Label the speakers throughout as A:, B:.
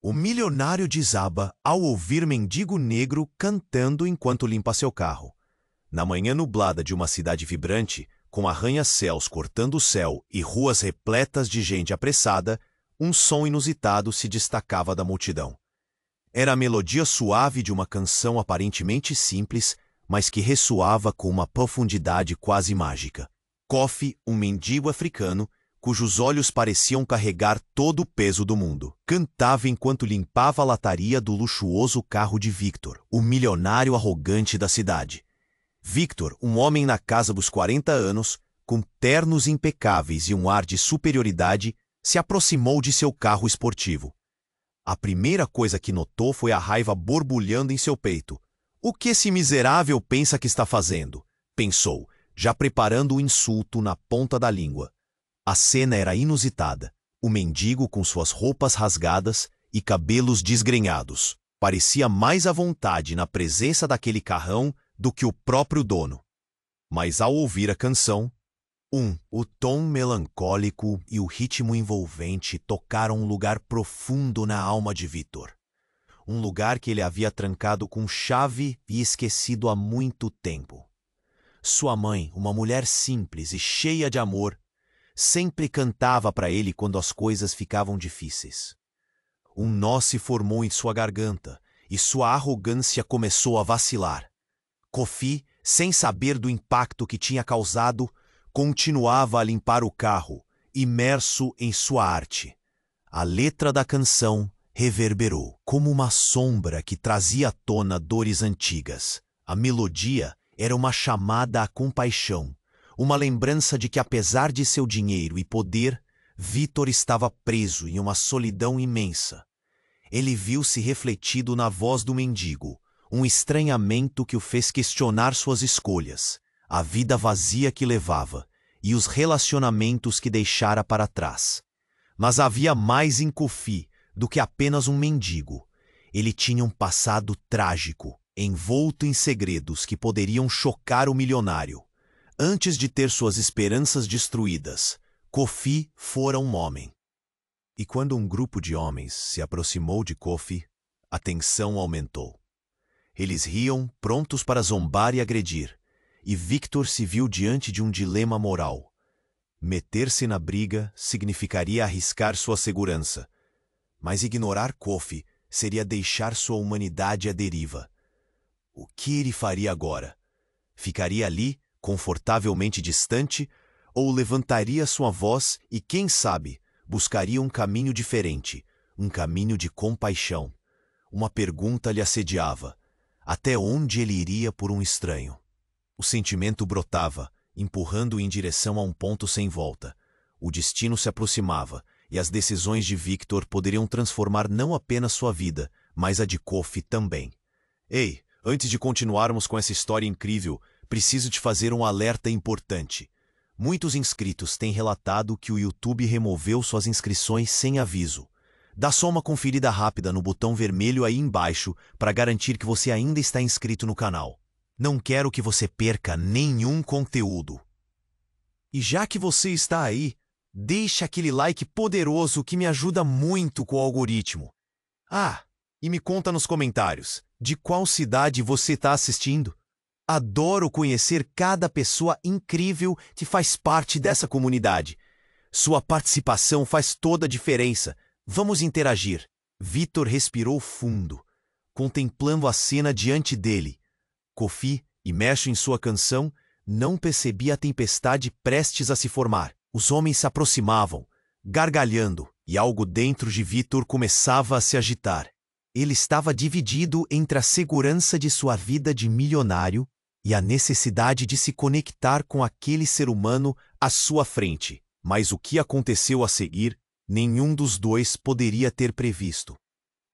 A: O milionário desaba ao ouvir mendigo negro cantando enquanto limpa seu carro. Na manhã nublada de uma cidade vibrante, com arranha-céus cortando o céu e ruas repletas de gente apressada, um som inusitado se destacava da multidão. Era a melodia suave de uma canção aparentemente simples, mas que ressoava com uma profundidade quase mágica. Kofi, um mendigo africano, cujos olhos pareciam carregar todo o peso do mundo, cantava enquanto limpava a lataria do luxuoso carro de Victor, o milionário arrogante da cidade. Victor, um homem na casa dos 40 anos, com ternos impecáveis e um ar de superioridade, se aproximou de seu carro esportivo. A primeira coisa que notou foi a raiva borbulhando em seu peito. O que esse miserável pensa que está fazendo? Pensou, já preparando o insulto na ponta da língua. A cena era inusitada. O mendigo, com suas roupas rasgadas e cabelos desgrenhados, parecia mais à vontade na presença daquele carrão do que o próprio dono. Mas ao ouvir a canção, o tom melancólico e o ritmo envolvente tocaram um lugar profundo na alma de Victor. Um lugar que ele havia trancado com chave e esquecido há muito tempo. Sua mãe, uma mulher simples e cheia de amor, sempre cantava para ele quando as coisas ficavam difíceis. Um nó se formou em sua garganta e sua arrogância começou a vacilar. Kofi, sem saber do impacto que tinha causado, continuava a limpar o carro, imerso em sua arte. A letra da canção reverberou, como uma sombra que trazia à tona dores antigas. A melodia era uma chamada à compaixão, uma lembrança de que, apesar de seu dinheiro e poder, Victor estava preso em uma solidão imensa. Ele viu-se refletido na voz do mendigo, um estranhamento que o fez questionar suas escolhas, a vida vazia que levava e os relacionamentos que deixara para trás. Mas havia mais em Kofi do que apenas um mendigo. Ele tinha um passado trágico, envolto em segredos que poderiam chocar o milionário. Antes de ter suas esperanças destruídas, Kofi fora um homem. E quando um grupo de homens se aproximou de Kofi, a tensão aumentou. Eles riam, prontos para zombar e agredir, e Victor se viu diante de um dilema moral. Meter-se na briga significaria arriscar sua segurança, mas ignorar Kofi seria deixar sua humanidade à deriva. O que ele faria agora? Ficaria ali, confortavelmente distante, ou levantaria sua voz e, quem sabe, buscaria um caminho diferente, um caminho de compaixão? Uma pergunta lhe assediava. Até onde ele iria por um estranho? O sentimento brotava, empurrando-o em direção a um ponto sem volta. O destino se aproximava, e as decisões de Victor poderiam transformar não apenas sua vida, mas a de Kofi também. Ei, antes de continuarmos com essa história incrível, preciso te fazer um alerta importante. Muitos inscritos têm relatado que o YouTube removeu suas inscrições sem aviso. Dá só uma conferida rápida no botão vermelho aí embaixo para garantir que você ainda está inscrito no canal. Não quero que você perca nenhum conteúdo. E já que você está aí, deixa aquele like poderoso que me ajuda muito com o algoritmo. Ah, e me conta nos comentários, de qual cidade você está assistindo? Adoro conhecer cada pessoa incrível que faz parte dessa comunidade. Sua participação faz toda a diferença. Vamos interagir. Victor respirou fundo, contemplando a cena diante dele. Kofi, imerso em sua canção, não percebia a tempestade prestes a se formar. Os homens se aproximavam, gargalhando, e algo dentro de Victor começava a se agitar. Ele estava dividido entre a segurança de sua vida de milionário e a necessidade de se conectar com aquele ser humano à sua frente. Mas o que aconteceu a seguir, nenhum dos dois poderia ter previsto.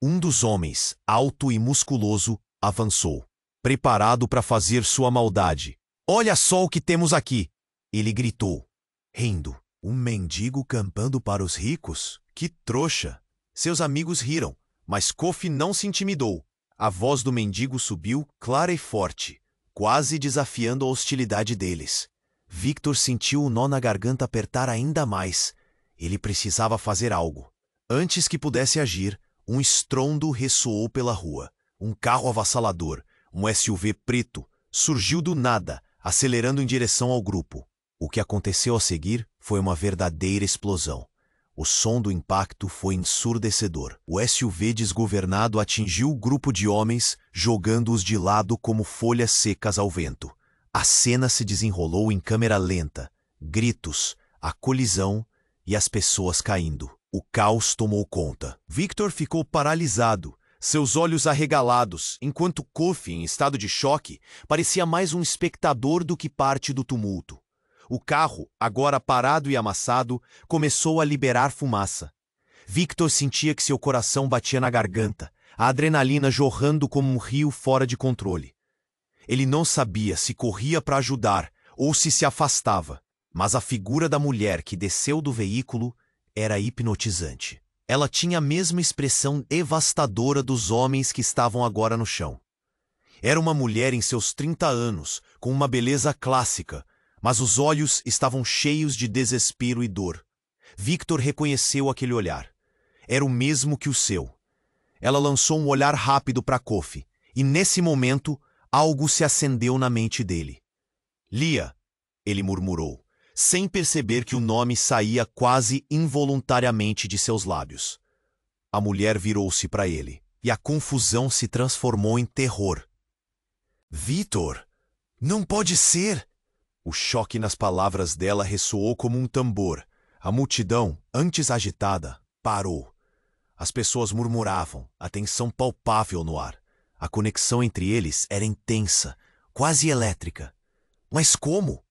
A: Um dos homens, alto e musculoso, avançou, preparado para fazer sua maldade. "Olha só o que temos aqui!" ele gritou, rindo. "Um mendigo campando para os ricos? Que trouxa!" Seus amigos riram, mas Kofi não se intimidou. A voz do mendigo subiu, clara e forte, quase desafiando a hostilidade deles. Victor sentiu o nó na garganta apertar ainda mais. Ele precisava fazer algo. Antes que pudesse agir, Um estrondo ressoou pela rua. Um carro avassalador, um SUV preto, surgiu do nada, acelerando em direção ao grupo. O que aconteceu a seguir foi uma verdadeira explosão. O som do impacto foi ensurdecedor. O SUV desgovernado atingiu o grupo de homens, jogando-os de lado como folhas secas ao vento. A cena se desenrolou em câmera lenta. Gritos, a colisão e as pessoas caindo. O caos tomou conta. Victor ficou paralisado, seus olhos arregalados, enquanto Kofi, em estado de choque, parecia mais um espectador do que parte do tumulto. O carro, agora parado e amassado, começou a liberar fumaça. Victor sentia que seu coração batia na garganta, a adrenalina jorrando como um rio fora de controle. Ele não sabia se corria para ajudar ou se afastava, mas a figura da mulher que desceu do veículo era hipnotizante. Ela tinha a mesma expressão devastadora dos homens que estavam agora no chão. Era uma mulher em seus 30 anos, com uma beleza clássica, mas os olhos estavam cheios de desespero e dor. Victor reconheceu aquele olhar. Era o mesmo que o seu. Ela lançou um olhar rápido para Kofi, e nesse momento, algo se acendeu na mente dele. Lia, ele murmurou, sem perceber que o nome saía quase involuntariamente de seus lábios. A mulher virou-se para ele, e a confusão se transformou em terror. Victor, não pode ser! O choque nas palavras dela ressoou como um tambor. A multidão, antes agitada, parou. As pessoas murmuravam, a tensão palpável no ar. A conexão entre eles era intensa, quase elétrica. Mas como?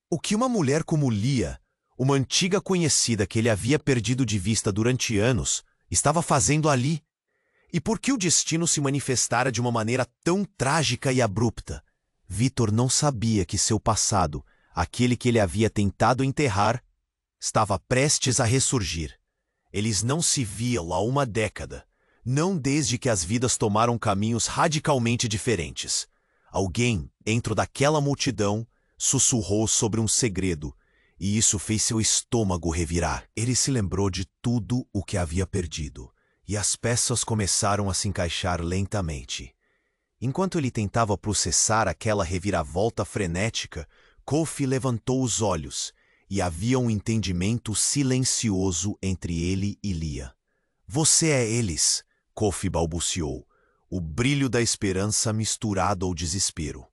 A: O que uma mulher como Lia, uma antiga conhecida que ele havia perdido de vista durante anos, estava fazendo ali? E por que o destino se manifestara de uma maneira tão trágica e abrupta? Victor não sabia que seu passado, aquele que ele havia tentado enterrar, estava prestes a ressurgir. Eles não se viam há uma década, não desde que as vidas tomaram caminhos radicalmente diferentes. Alguém, dentro daquela multidão, sussurrou sobre um segredo, e isso fez seu estômago revirar. Ele se lembrou de tudo o que havia perdido, e as peças começaram a se encaixar lentamente. Enquanto ele tentava processar aquela reviravolta frenética, Kofi levantou os olhos, e havia um entendimento silencioso entre ele e Lia. Você é eles, Kofi balbuciou, o brilho da esperança misturado ao desespero.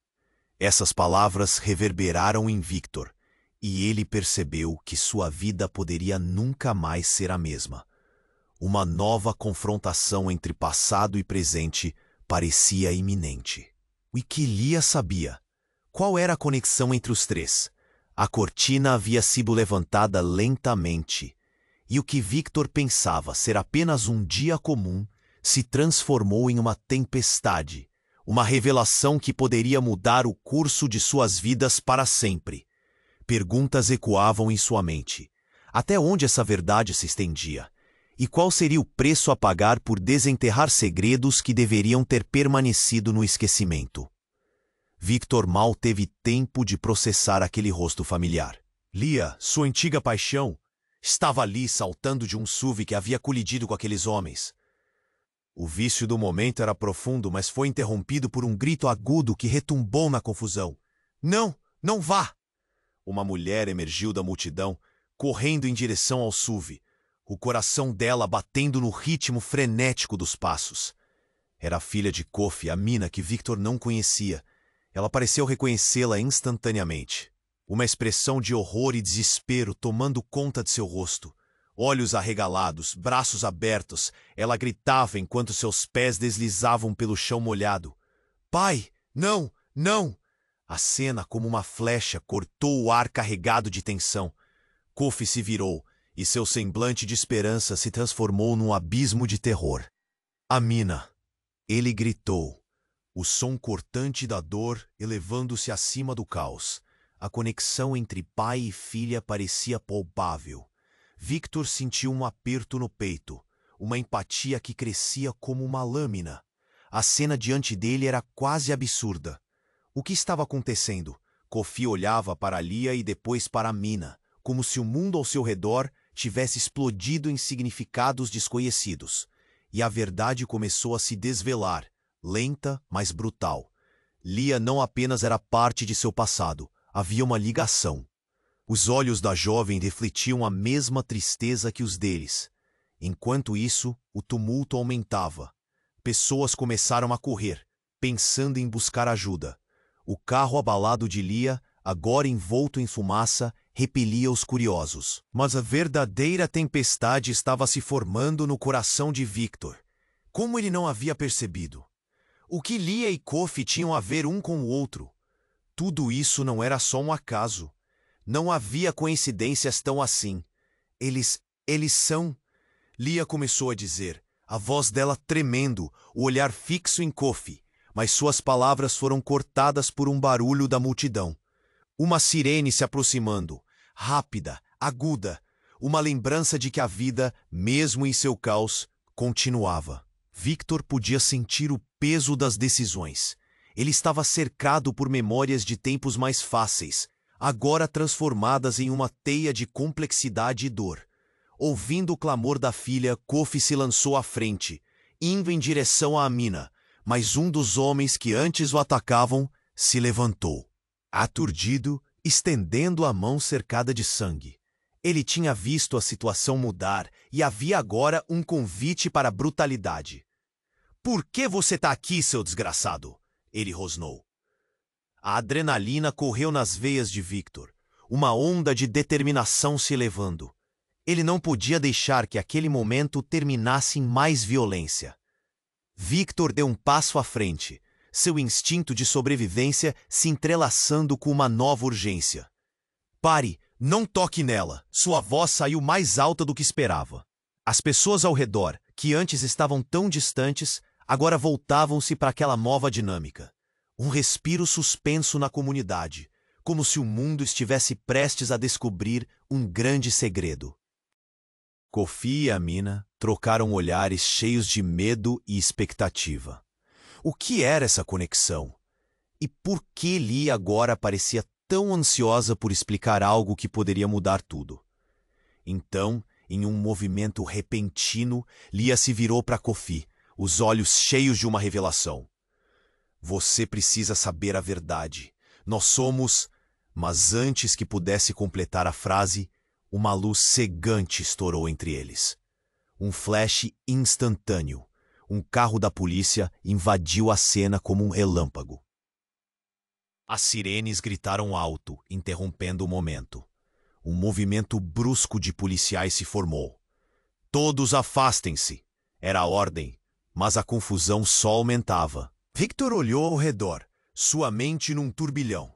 A: Essas palavras reverberaram em Victor, e ele percebeu que sua vida poderia nunca mais ser a mesma. Uma nova confrontação entre passado e presente parecia iminente. O que Lia sabia? Qual era a conexão entre os três? A cortina havia sido levantada lentamente, e o que Victor pensava ser apenas um dia comum se transformou em uma tempestade, uma revelação que poderia mudar o curso de suas vidas para sempre. Perguntas ecoavam em sua mente. Até onde essa verdade se estendia? E qual seria o preço a pagar por desenterrar segredos que deveriam ter permanecido no esquecimento? Victor mal teve tempo de processar aquele rosto familiar. Lia, sua antiga paixão, estava ali saltando de um SUV que havia colidido com aqueles homens. O vício do momento era profundo, mas foi interrompido por um grito agudo que retumbou na confusão. Não, não vá! Uma mulher emergiu da multidão, correndo em direção ao SUV, o coração dela batendo no ritmo frenético dos passos. Era a filha de Kofi, a mina que Victor não conhecia. Ela pareceu reconhecê-la instantaneamente. Uma expressão de horror e desespero tomando conta de seu rosto. Olhos arregalados, braços abertos, ela gritava enquanto seus pés deslizavam pelo chão molhado. Pai, não, não! A cena, como uma flecha, cortou o ar carregado de tensão. Kofi se virou, e seu semblante de esperança se transformou num abismo de terror. Amina! Ele gritou, o som cortante da dor elevando-se acima do caos. A conexão entre pai e filha parecia palpável. Victor sentiu um aperto no peito, uma empatia que crescia como uma lâmina. A cena diante dele era quase absurda. O que estava acontecendo? Kofi olhava para Lia e depois para Amina, como se o mundo ao seu redor tivesse explodido em significados desconhecidos. e a verdade começou a se desvelar, lenta, mas brutal. Lia não apenas era parte de seu passado, havia uma ligação. Os olhos da jovem refletiam a mesma tristeza que os deles. Enquanto isso, o tumulto aumentava. Pessoas começaram a correr, pensando em buscar ajuda. O carro abalado de Lia, agora envolto em fumaça, repelia os curiosos. Mas a verdadeira tempestade estava se formando no coração de Victor. Como ele não havia percebido? O que Lia e Kofi tinham a ver um com o outro? Tudo isso não era só um acaso. Não havia coincidências tão assim. Eles são... Lia começou a dizer, a voz dela tremendo, o olhar fixo em Kofi, mas suas palavras foram cortadas por um barulho da multidão. Uma sirene se aproximando, rápida, aguda, uma lembrança de que a vida, mesmo em seu caos, continuava. Victor podia sentir o peso das decisões. Ele estava cercado por memórias de tempos mais fáceis, agora transformadas em uma teia de complexidade e dor. Ouvindo o clamor da filha, Kofi se lançou à frente, indo em direção a Amina, mas um dos homens que antes o atacavam se levantou. Aturdido, estendendo a mão cercada de sangue. Ele tinha visto a situação mudar e havia agora um convite para a brutalidade. "Por que você está aqui, seu desgraçado?" ele rosnou. A adrenalina correu nas veias de Victor, uma onda de determinação se elevando. Ele não podia deixar que aquele momento terminasse em mais violência. Victor deu um passo à frente, seu instinto de sobrevivência se entrelaçando com uma nova urgência. "Pare, não toque nela!" Sua voz saiu mais alta do que esperava. As pessoas ao redor, que antes estavam tão distantes, agora voltavam-se para aquela nova dinâmica. Um respiro suspenso na comunidade, como se o mundo estivesse prestes a descobrir um grande segredo. Kofi e Amina trocaram olhares cheios de medo e expectativa. O que era essa conexão? E por que Lia agora parecia tão ansiosa por explicar algo que poderia mudar tudo? Então, em um movimento repentino, Lia se virou para Kofi, os olhos cheios de uma revelação. "Você precisa saber a verdade. Nós somos..." Mas antes que pudesse completar a frase, uma luz cegante estourou entre eles. Um flash instantâneo. Um carro da polícia invadiu a cena como um relâmpago. As sirenes gritaram alto, interrompendo o momento. Um movimento brusco de policiais se formou. "Todos afastem-se!" Era a ordem, mas a confusão só aumentava. Victor olhou ao redor, sua mente num turbilhão.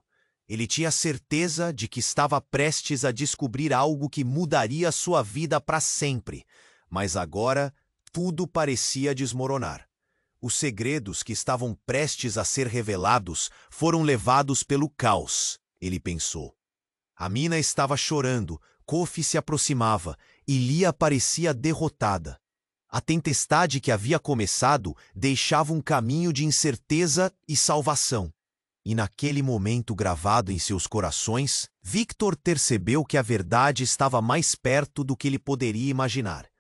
A: Ele tinha certeza de que estava prestes a descobrir algo que mudaria sua vida para sempre, mas agora tudo parecia desmoronar. Os segredos que estavam prestes a ser revelados foram levados pelo caos, ele pensou. Amina estava chorando, Kofi se aproximava e Lia parecia derrotada. A tempestade que havia começado deixava um caminho de incerteza e salvação. E naquele momento gravado em seus corações, Victor percebeu que a verdade estava mais perto do que ele poderia imaginar.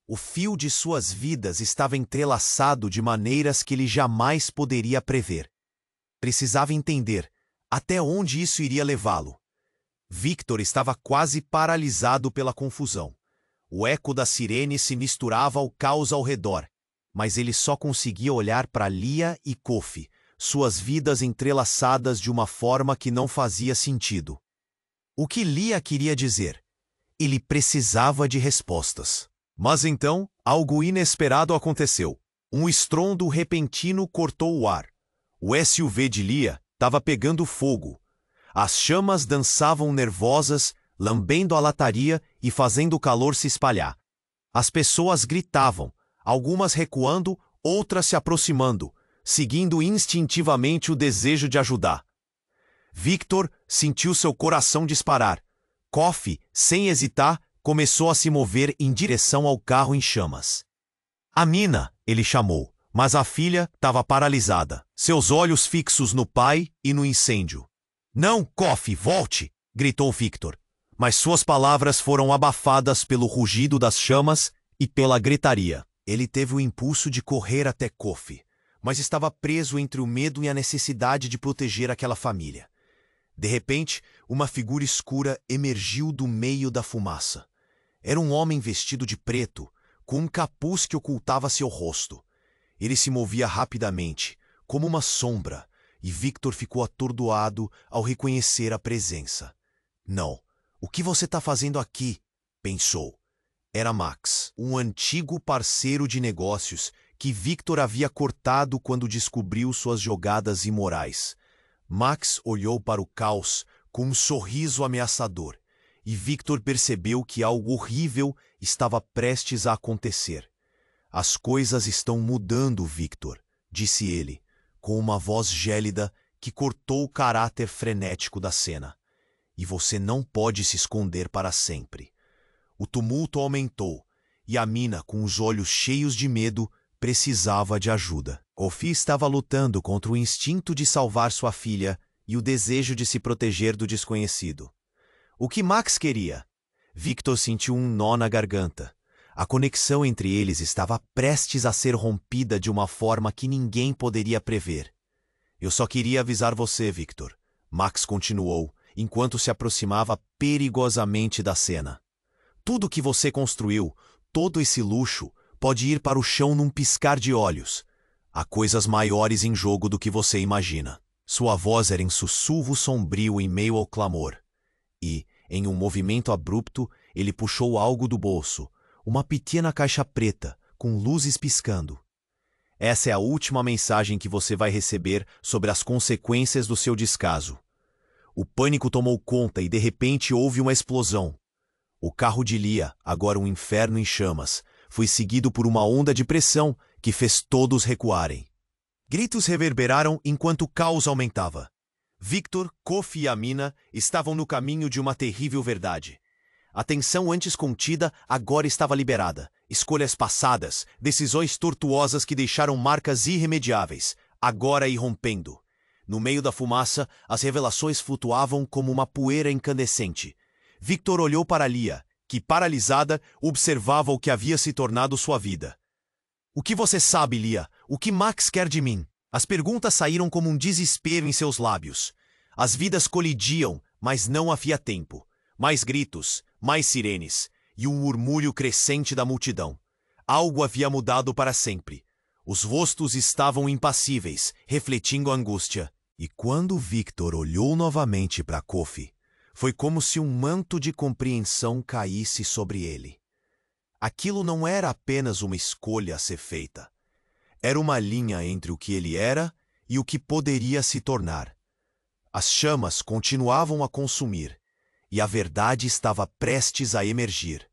A: O fio de suas vidas estava entrelaçado de maneiras que ele jamais poderia prever. Precisava entender até onde isso iria levá-lo. Victor estava quase paralisado pela confusão. O eco da sirene se misturava ao caos ao redor, mas ele só conseguia olhar para Lia e Kofi, suas vidas entrelaçadas de uma forma que não fazia sentido. O que Lia queria dizer? Ele precisava de respostas. Mas então, algo inesperado aconteceu. Um estrondo repentino cortou o ar. O SUV de Lia estava pegando fogo. As chamas dançavam nervosas, lambendo a lataria e fazendo o calor se espalhar. As pessoas gritavam, algumas recuando, outras se aproximando, seguindo instintivamente o desejo de ajudar. Victor sentiu seu coração disparar. Kofi, sem hesitar, começou a se mover em direção ao carro em chamas. "Amina", ele chamou, mas a filha estava paralisada, seus olhos fixos no pai e no incêndio. "Não, Kofi, volte!" gritou Victor, mas suas palavras foram abafadas pelo rugido das chamas e pela gritaria. Ele teve o impulso de correr até Kofi, mas estava preso entre o medo e a necessidade de proteger aquela família. De repente, uma figura escura emergiu do meio da fumaça. Era um homem vestido de preto, com um capuz que ocultava seu rosto. Ele se movia rapidamente, como uma sombra, e Victor ficou atordoado ao reconhecer a presença. Não, o que você está fazendo aqui? Pensou. Era Max, um antigo parceiro de negócios que Victor havia cortado quando descobriu suas jogadas imorais. Max olhou para o caos com um sorriso ameaçador, e Victor percebeu que algo horrível estava prestes a acontecer. As coisas estão mudando, Victor, disse ele, com uma voz gélida que cortou o caráter frenético da cena. E você não pode se esconder para sempre. O tumulto aumentou, e a mina, com os olhos cheios de medo, precisava de ajuda. Kofi estava lutando contra o instinto de salvar sua filha e o desejo de se proteger do desconhecido. O que Max queria? Victor sentiu um nó na garganta. A conexão entre eles estava prestes a ser rompida de uma forma que ninguém poderia prever. Eu só queria avisar você, Victor, Max continuou, enquanto se aproximava perigosamente da cena. Tudo que você construiu, todo esse luxo, pode ir para o chão num piscar de olhos. Há coisas maiores em jogo do que você imagina. Sua voz era em sussurro sombrio em meio ao clamor. E, em um movimento abrupto, ele puxou algo do bolso, uma pequena caixa preta, com luzes piscando. Essa é a última mensagem que você vai receber sobre as consequências do seu descaso. O pânico tomou conta e de repente houve uma explosão. O carro de Lia, agora um inferno em chamas, foi seguido por uma onda de pressão que fez todos recuarem. Gritos reverberaram enquanto o caos aumentava. Victor, Kofi e a mina estavam no caminho de uma terrível verdade. A tensão antes contida agora estava liberada. Escolhas passadas, decisões tortuosas que deixaram marcas irremediáveis, agora irrompendo. No meio da fumaça, as revelações flutuavam como uma poeira incandescente. Victor olhou para Lia, que, paralisada, observava o que havia se tornado sua vida. O que você sabe, Lia? O que Max quer de mim? As perguntas saíram como um desespero em seus lábios. As vidas colidiam, mas não havia tempo. Mais gritos, mais sirenes, e um murmúrio crescente da multidão. Algo havia mudado para sempre. Os rostos estavam impassíveis, refletindo a angústia. E quando Victor olhou novamente para Kofi, foi como se um manto de compreensão caísse sobre ele. Aquilo não era apenas uma escolha a ser feita. Era uma linha entre o que ele era e o que poderia se tornar. As chamas continuavam a consumir, e a verdade estava prestes a emergir.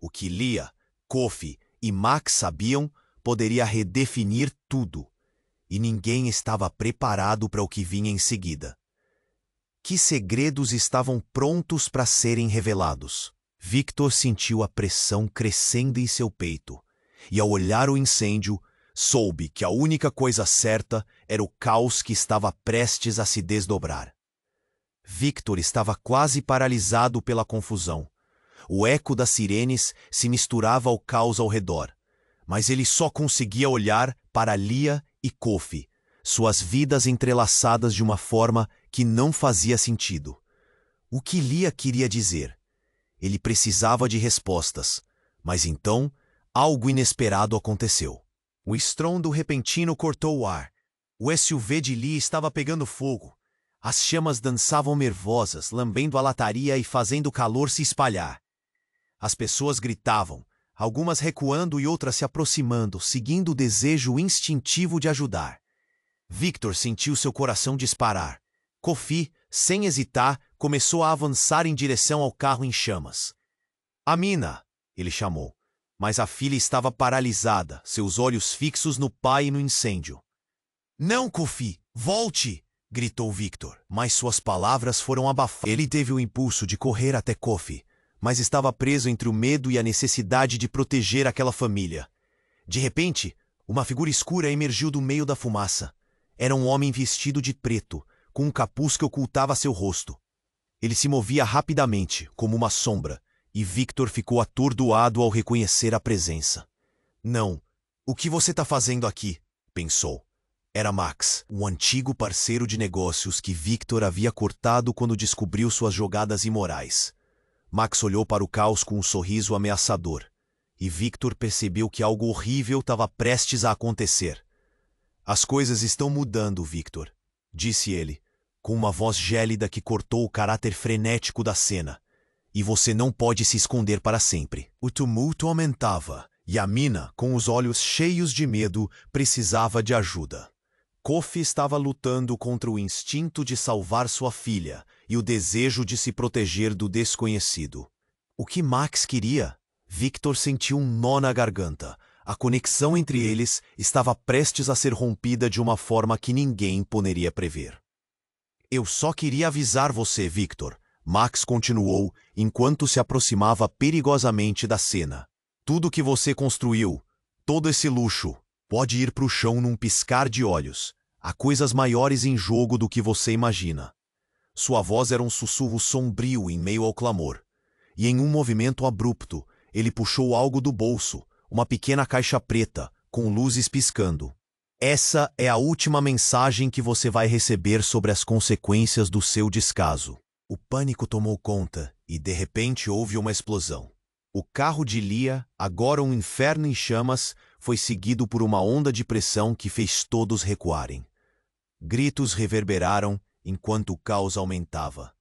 A: O que Lia, Kofi e Max sabiam poderia redefinir tudo, e ninguém estava preparado para o que vinha em seguida. Que segredos estavam prontos para serem revelados? Victor sentiu a pressão crescendo em seu peito, e ao olhar o incêndio, soube que a única coisa certa era o caos que estava prestes a se desdobrar. Victor estava quase paralisado pela confusão. O eco das sirenes se misturava ao caos ao redor, mas ele só conseguia olhar para Lia e Kofi, suas vidas entrelaçadas de uma forma que não fazia sentido. O que Lia queria dizer? Ele precisava de respostas, mas então algo inesperado aconteceu. O estrondo repentino cortou o ar. O SUV de Lia estava pegando fogo. As chamas dançavam nervosas, lambendo a lataria e fazendo o calor se espalhar. As pessoas gritavam, algumas recuando e outras se aproximando, seguindo o desejo instintivo de ajudar. Victor sentiu seu coração disparar. Kofi, sem hesitar, começou a avançar em direção ao carro em chamas. Amina, ele chamou, mas a filha estava paralisada, seus olhos fixos no pai e no incêndio. Não, Kofi, volte! Gritou Victor, mas suas palavras foram abafadas. Ele teve o impulso de correr até Kofi, mas estava preso entre o medo e a necessidade de proteger aquela família. De repente, uma figura escura emergiu do meio da fumaça. Era um homem vestido de preto, com um capuz que ocultava seu rosto. Ele se movia rapidamente, como uma sombra, e Victor ficou atordoado ao reconhecer a presença. Não, O que você tá fazendo aqui? Pensou. Era Max, o antigo parceiro de negócios que Victor havia cortado quando descobriu suas jogadas imorais. Max olhou para o caos com um sorriso ameaçador, e Victor percebeu que algo horrível estava prestes a acontecer. As coisas estão mudando, Victor, disse ele, com uma voz gélida que cortou o caráter frenético da cena. E você não pode se esconder para sempre. O tumulto aumentava, e a mina, com os olhos cheios de medo, precisava de ajuda. Kofi estava lutando contra o instinto de salvar sua filha e o desejo de se proteger do desconhecido. O que Max queria? Victor sentiu um nó na garganta. A conexão entre eles estava prestes a ser rompida de uma forma que ninguém poderia prever. Eu só queria avisar você, Victor, Max continuou enquanto se aproximava perigosamente da cena. Tudo que você construiu, todo esse luxo, pode ir para o chão num piscar de olhos. Há coisas maiores em jogo do que você imagina. Sua voz era um sussurro sombrio em meio ao clamor. E em um movimento abrupto, ele puxou algo do bolso, uma pequena caixa preta, com luzes piscando. Essa é a última mensagem que você vai receber sobre as consequências do seu descaso. O pânico tomou conta e, de repente, houve uma explosão. O carro de Lia, agora um inferno em chamas, foi seguido por uma onda de pressão que fez todos recuarem. Gritos reverberaram enquanto o caos aumentava.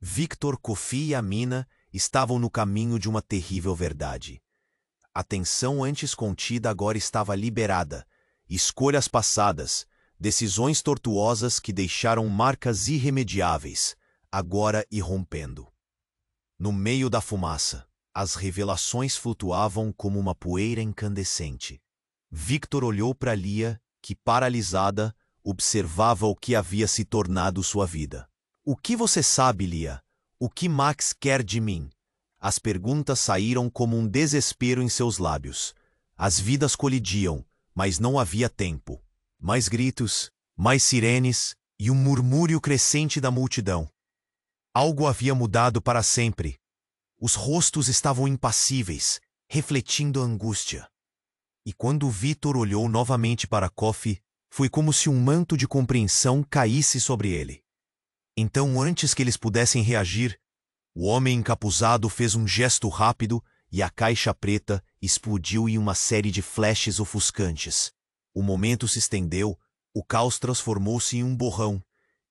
A: Victor, Kofi e a mina estavam no caminho de uma terrível verdade. A tensão antes contida agora estava liberada. Escolhas passadas, decisões tortuosas que deixaram marcas irremediáveis, agora irrompendo. No meio da fumaça, as revelações flutuavam como uma poeira incandescente. Victor olhou para Lia, que, paralisada, observava o que havia se tornado sua vida. O que você sabe, Lia? O que Max quer de mim? As perguntas saíram como um desespero em seus lábios. As vidas colidiam, mas não havia tempo. Mais gritos, mais sirenes e um murmúrio crescente da multidão. Algo havia mudado para sempre. Os rostos estavam impassíveis, refletindo a angústia. E quando Victor olhou novamente para Kofi, foi como se um manto de compreensão caísse sobre ele. Então, antes que eles pudessem reagir, o homem encapuzado fez um gesto rápido e a caixa preta explodiu em uma série de flashes ofuscantes. O momento se estendeu, o caos transformou-se em um borrão,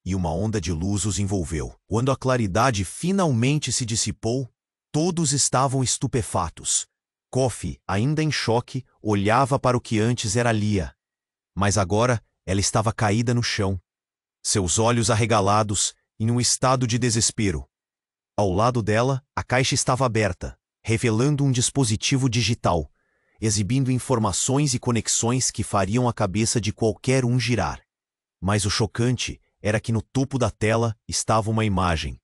A: e uma onda de luz os envolveu. Quando a claridade finalmente se dissipou, todos estavam estupefatos. Kofi, ainda em choque, olhava para o que antes era Lia. Mas agora ela estava caída no chão, seus olhos arregalados, em um estado de desespero. Ao lado dela, a caixa estava aberta, revelando um dispositivo digital, exibindo informações e conexões que fariam a cabeça de qualquer um girar. Mas o chocante era que no topo da tela estava uma imagem.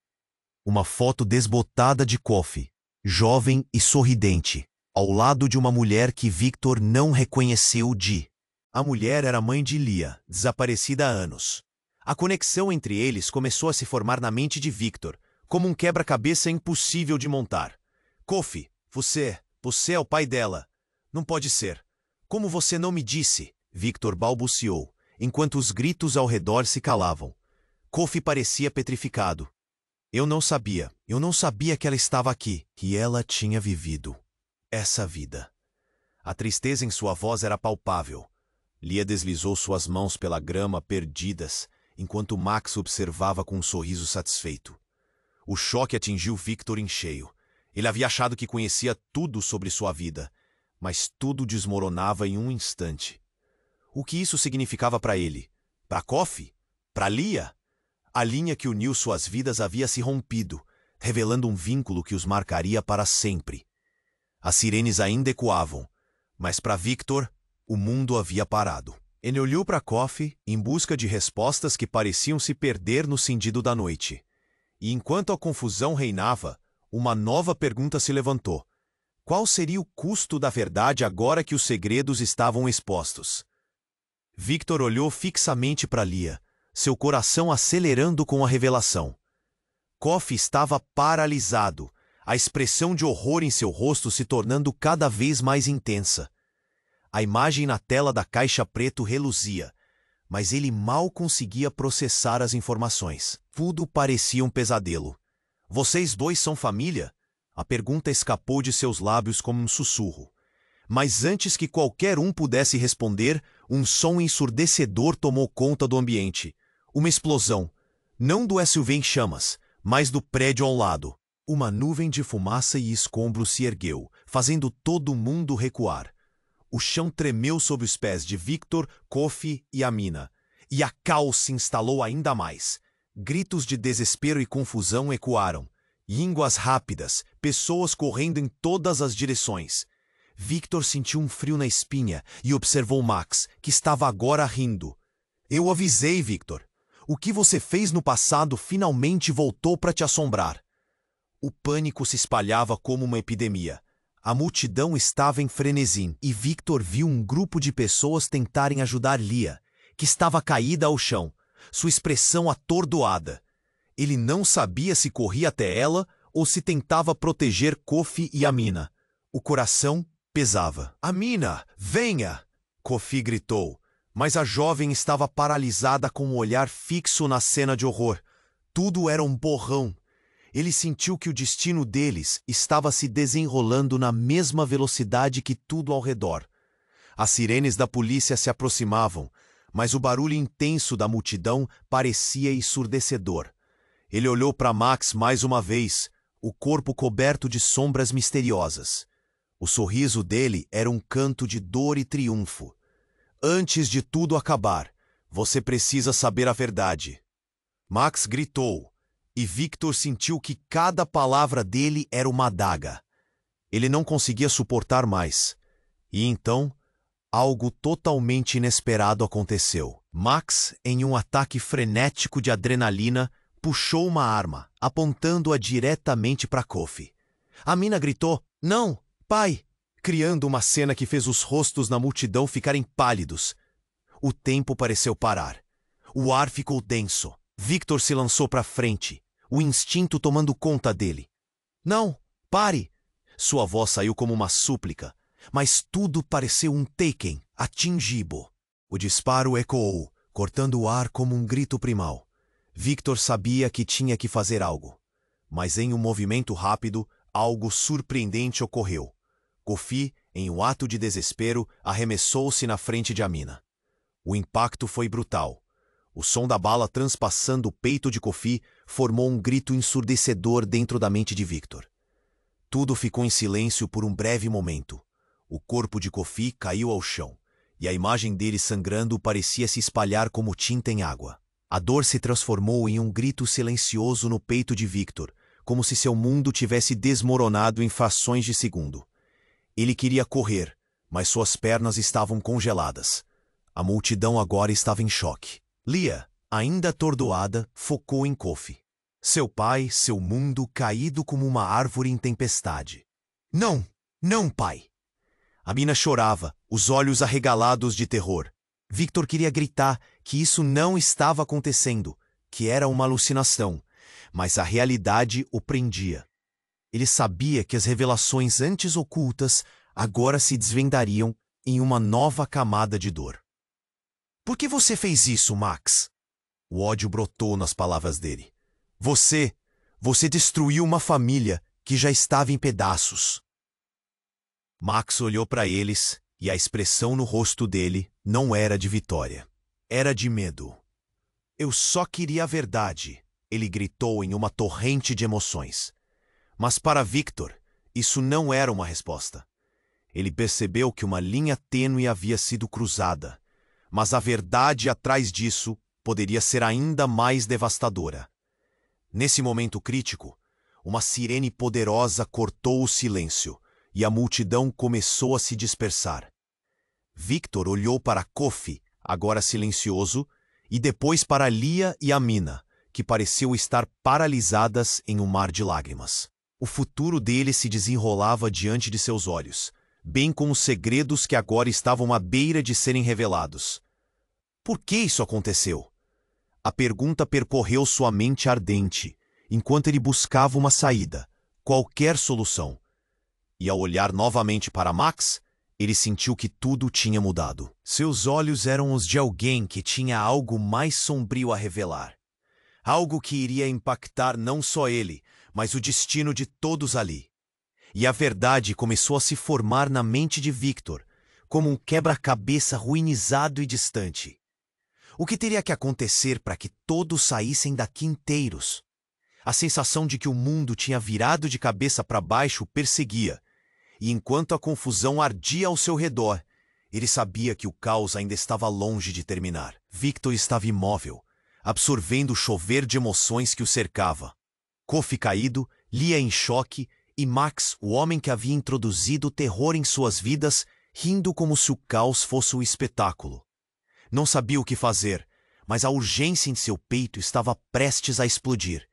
A: Uma foto desbotada de Kofi, jovem e sorridente, ao lado de uma mulher que Victor não reconheceu de. A mulher era a mãe de Lia, desaparecida há anos. A conexão entre eles começou a se formar na mente de Victor, como um quebra-cabeça impossível de montar. Kofi, você é o pai dela. Não pode ser. Como você não me disse? Victor balbuciou, enquanto os gritos ao redor se calavam. Kofi parecia petrificado. Eu não sabia que ela estava aqui, que ela tinha vivido essa vida. A tristeza em sua voz era palpável. Lia deslizou suas mãos pela grama perdidas, enquanto Max observava com um sorriso satisfeito. O choque atingiu Victor em cheio. Ele havia achado que conhecia tudo sobre sua vida, mas tudo desmoronava em um instante. O que isso significava para ele? Para Kofi? Para Lia? A linha que uniu suas vidas havia se rompido, revelando um vínculo que os marcaria para sempre. As sirenes ainda ecoavam, mas para Victor, o mundo havia parado. Ele olhou para Kofi em busca de respostas que pareciam se perder no cindido da noite. E enquanto a confusão reinava, uma nova pergunta se levantou. Qual seria o custo da verdade agora que os segredos estavam expostos? Victor olhou fixamente para Lia, seu coração acelerando com a revelação. Kofi estava paralisado, a expressão de horror em seu rosto se tornando cada vez mais intensa. A imagem na tela da caixa preto reluzia, mas ele mal conseguia processar as informações. Tudo parecia um pesadelo. Vocês dois são família? A pergunta escapou de seus lábios como um sussurro. Mas antes que qualquer um pudesse responder, um som ensurdecedor tomou conta do ambiente. Uma explosão. Não do SUV em chamas, mas do prédio ao lado. Uma nuvem de fumaça e escombros se ergueu, fazendo todo mundo recuar. O chão tremeu sob os pés de Victor, Kofi e Amina, e a caos se instalou ainda mais. Gritos de desespero e confusão ecoaram. Línguas rápidas, pessoas correndo em todas as direções. Victor sentiu um frio na espinha e observou Max, que estava agora rindo. Eu avisei, Victor. O que você fez no passado finalmente voltou para te assombrar. O pânico se espalhava como uma epidemia. A multidão estava em frenesi e Victor viu um grupo de pessoas tentarem ajudar Lia, que estava caída ao chão, sua expressão atordoada. Ele não sabia se corria até ela ou se tentava proteger Kofi e Amina. O coração pesava. Amina, venha! Kofi gritou, mas a jovem estava paralisada com um olhar fixo na cena de horror. Tudo era um borrão. Ele sentiu que o destino deles estava se desenrolando na mesma velocidade que tudo ao redor. As sirenes da polícia se aproximavam, mas o barulho intenso da multidão parecia ensurdecedor. Ele olhou para Max mais uma vez, o corpo coberto de sombras misteriosas. O sorriso dele era um canto de dor e triunfo. Antes de tudo acabar, você precisa saber a verdade. Max gritou. E Victor sentiu que cada palavra dele era uma adaga. Ele não conseguia suportar mais. E então, algo totalmente inesperado aconteceu. Max, em um ataque frenético de adrenalina, puxou uma arma, apontando-a diretamente para Kofi. A mina gritou, "Não, pai!", criando uma cena que fez os rostos na multidão ficarem pálidos. O tempo pareceu parar. O ar ficou denso. Victor se lançou para frente, o instinto tomando conta dele. "Não, pare!", sua voz saiu como uma súplica, mas tudo pareceu um Taken, atingível. O disparo ecoou, cortando o ar como um grito primal. Victor sabia que tinha que fazer algo, mas em um movimento rápido, algo surpreendente ocorreu. Kofi, em um ato de desespero, arremessou-se na frente de Amina. O impacto foi brutal. O som da bala transpassando o peito de Kofi formou um grito ensurdecedor dentro da mente de Victor. Tudo ficou em silêncio por um breve momento. O corpo de Kofi caiu ao chão, e a imagem dele sangrando parecia se espalhar como tinta em água. A dor se transformou em um grito silencioso no peito de Victor, como se seu mundo tivesse desmoronado em frações de segundo. Ele queria correr, mas suas pernas estavam congeladas. A multidão agora estava em choque. Lia, ainda atordoada, focou em Kofi. Seu pai, seu mundo caído como uma árvore em tempestade. "Não, não, pai!" A mina chorava, os olhos arregalados de terror. Victor queria gritar que isso não estava acontecendo, que era uma alucinação, mas a realidade o prendia. Ele sabia que as revelações antes ocultas agora se desvendariam em uma nova camada de dor. "Por que você fez isso, Max?" O ódio brotou nas palavras dele. Você destruiu uma família que já estava em pedaços." Max olhou para eles e a expressão no rosto dele não era de vitória. Era de medo. "Eu só queria a verdade", ele gritou em uma torrente de emoções. Mas para Victor, isso não era uma resposta. Ele percebeu que uma linha tênue havia sido cruzada, mas a verdade atrás disso poderia ser ainda mais devastadora. Nesse momento crítico, uma sirene poderosa cortou o silêncio e a multidão começou a se dispersar. Victor olhou para Kofi, agora silencioso, e depois para Lia e Amina, que pareciam estar paralisadas em um mar de lágrimas. O futuro deles se desenrolava diante de seus olhos, bem como os segredos que agora estavam à beira de serem revelados. Por que isso aconteceu? A pergunta percorreu sua mente ardente, enquanto ele buscava uma saída, qualquer solução. E ao olhar novamente para Max, Ele sentiu que tudo tinha mudado. Seus olhos eram os de alguém que tinha algo mais sombrio a revelar. Algo que iria impactar não só ele, mas o destino de todos ali. E a verdade começou a se formar na mente de Victor, como um quebra-cabeça ruinizado e distante. O que teria que acontecer para que todos saíssem daqui inteiros? A sensação de que o mundo tinha virado de cabeça para baixo o perseguia, e enquanto a confusão ardia ao seu redor, ele sabia que o caos ainda estava longe de terminar. Victor estava imóvel, absorvendo o chover de emoções que o cercava. Kofi caído, Lia em choque, e Max, o homem que havia introduzido o terror em suas vidas, rindo como se o caos fosse um espetáculo. Não sabia o que fazer, mas a urgência em seu peito estava prestes a explodir.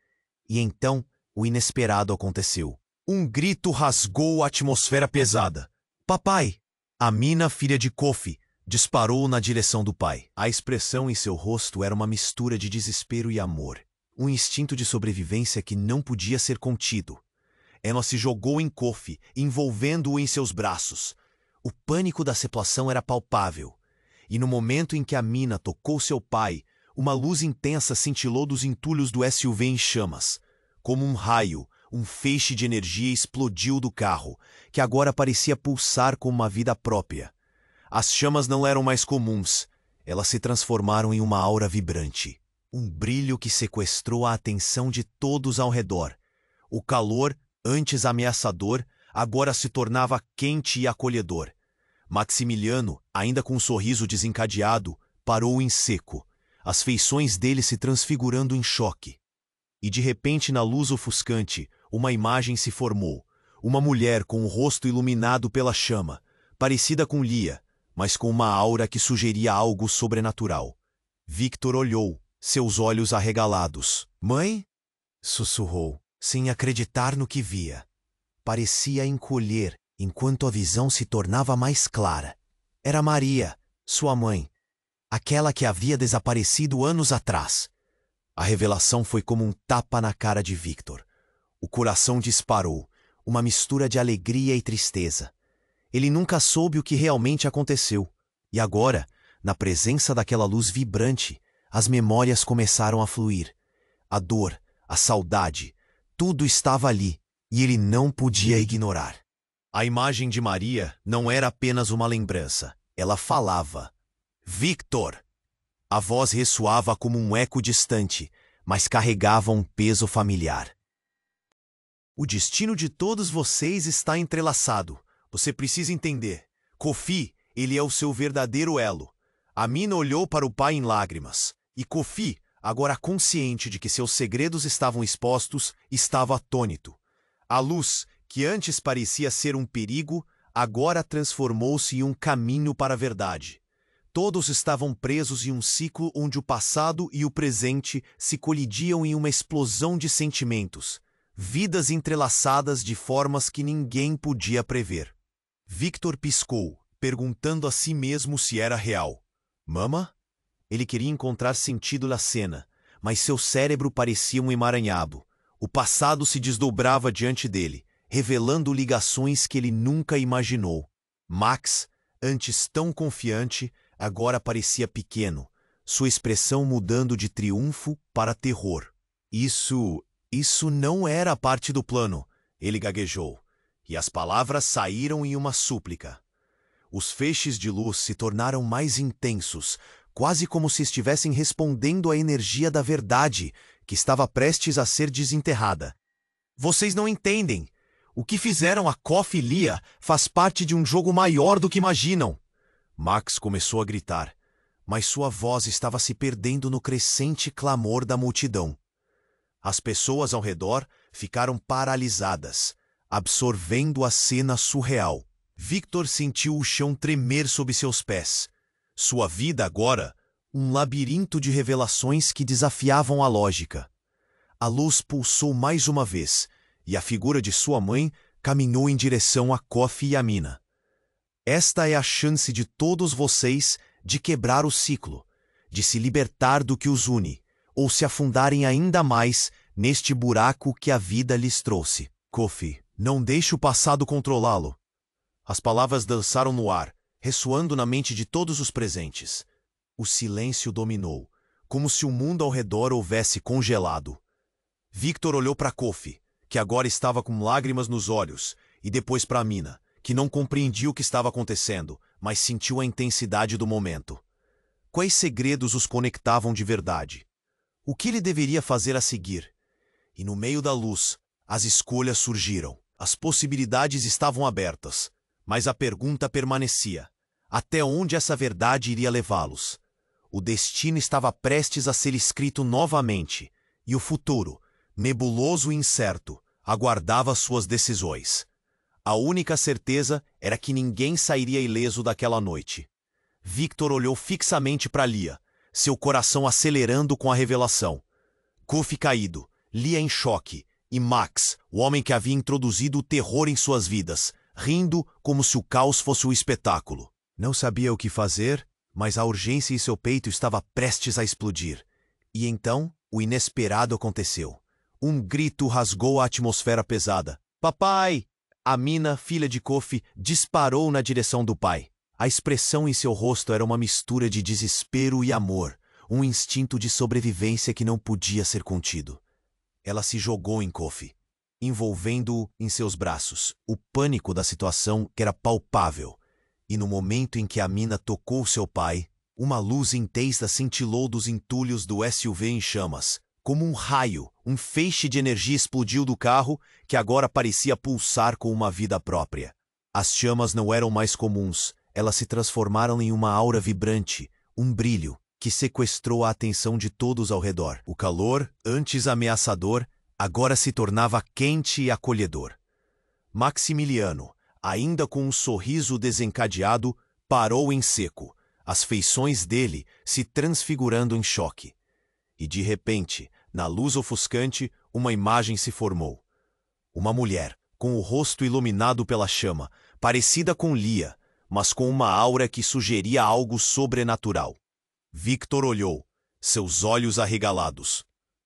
A: E então, o inesperado aconteceu. Um grito rasgou a atmosfera pesada. Papai! Amina, filha de Kofi, disparou na direção do pai. A expressão em seu rosto era uma mistura de desespero e amor. Um instinto de sobrevivência que não podia ser contido. Ela se jogou em Kofi, envolvendo-o em seus braços. O pânico da situação era palpável. E no momento em que Amina tocou seu pai, uma luz intensa cintilou dos entulhos do SUV em chamas. Como um raio, um feixe de energia explodiu do carro, que agora parecia pulsar com uma vida própria. As chamas não eram mais comuns. Elas se transformaram em uma aura vibrante. Um brilho que sequestrou a atenção de todos ao redor. O calor, antes ameaçador, agora se tornava quente e acolhedor. Maximiliano, ainda com um sorriso desencadeado, parou em seco, as feições dele se transfigurando em choque. E de repente, na luz ofuscante, uma imagem se formou. Uma mulher com o rosto iluminado pela chama, parecida com Lia, mas com uma aura que sugeria algo sobrenatural. Victor olhou, seus olhos arregalados. Mãe? Sussurrou, sem acreditar no que via. Parecia encolher, enquanto a visão se tornava mais clara. Era Maria, sua mãe, aquela que havia desaparecido anos atrás. A revelação foi como um tapa na cara de Victor. O coração disparou, uma mistura de alegria e tristeza. Ele nunca soube o que realmente aconteceu. E agora, na presença daquela luz vibrante, as memórias começaram a fluir. A dor, a saudade, tudo estava ali, e ele não podia ignorar. A imagem de Maria não era apenas uma lembrança. Ela falava. Victor! A voz ressoava como um eco distante, mas carregava um peso familiar. O destino de todos vocês está entrelaçado. Você precisa entender. Kofi, ele é o seu verdadeiro elo. Amina olhou para o pai em lágrimas. E Kofi, agora consciente de que seus segredos estavam expostos, estava atônito. A luz, que antes parecia ser um perigo, agora transformou-se em um caminho para a verdade. Todos estavam presos em um ciclo onde o passado e o presente se colidiam em uma explosão de sentimentos, vidas entrelaçadas de formas que ninguém podia prever. Victor piscou, perguntando a si mesmo se era real. Mama? Ele queria encontrar sentido na cena, mas seu cérebro parecia um emaranhado. O passado se desdobrava diante dele, revelando ligações que ele nunca imaginou. Max, antes tão confiante, agora parecia pequeno, sua expressão mudando de triunfo para terror. Isso não era parte do plano, ele gaguejou, e as palavras saíram em uma súplica. Os feixes de luz se tornaram mais intensos, quase como se estivessem respondendo à energia da verdade, que estava prestes a ser desenterrada. Vocês não entendem. O que fizeram a Kofi e Lia faz parte de um jogo maior do que imaginam. Max começou a gritar, mas sua voz estava se perdendo no crescente clamor da multidão. As pessoas ao redor ficaram paralisadas, absorvendo a cena surreal. Victor sentiu o chão tremer sob seus pés. Sua vida agora, um labirinto de revelações que desafiavam a lógica. A luz pulsou mais uma vez, e a figura de sua mãe caminhou em direção a Kofi e Amina. Esta é a chance de todos vocês de quebrar o ciclo, de se libertar do que os une, ou se afundarem ainda mais neste buraco que a vida lhes trouxe. Kofi, não deixe o passado controlá-lo. As palavras dançaram no ar, ressoando na mente de todos os presentes. O silêncio dominou, como se o mundo ao redor houvesse congelado. Victor olhou para Kofi, que agora estava com lágrimas nos olhos, e depois para Amina, que não compreendia o que estava acontecendo, mas sentiu a intensidade do momento. Quais segredos os conectavam de verdade? O que ele deveria fazer a seguir? E no meio da luz, as escolhas surgiram. As possibilidades estavam abertas, mas a pergunta permanecia: até onde essa verdade iria levá-los? O destino estava prestes a ser escrito novamente, e o futuro, nebuloso e incerto, aguardava suas decisões. A única certeza era que ninguém sairia ileso daquela noite. Victor olhou fixamente para Lia, seu coração acelerando com a revelação. Kofi caído, Lia em choque, e Max, o homem que havia introduzido o terror em suas vidas, rindo como se o caos fosse o espetáculo. Não sabia o que fazer, mas a urgência em seu peito estava prestes a explodir. E então, o inesperado aconteceu. Um grito rasgou a atmosfera pesada. "Papai!" Amina, filha de Kofi, disparou na direção do pai. A expressão em seu rosto era uma mistura de desespero e amor, um instinto de sobrevivência que não podia ser contido. Ela se jogou em Kofi, envolvendo-o em seus braços. O pânico da situação era palpável. E no momento em que Amina tocou seu pai, uma luz intensa cintilou dos entulhos do SUV em chamas. Como um raio, um feixe de energia explodiu do carro, que agora parecia pulsar com uma vida própria. As chamas não eram mais comuns, elas se transformaram em uma aura vibrante, um brilho, que sequestrou a atenção de todos ao redor. O calor, antes ameaçador, agora se tornava quente e acolhedor. Maximiliano, ainda com um sorriso desencadeado, parou em seco, as feições dele se transfigurando em choque. E de repente, na luz ofuscante, uma imagem se formou. Uma mulher, com o rosto iluminado pela chama, parecida com Lia, mas com uma aura que sugeria algo sobrenatural. Victor olhou, seus olhos arregalados.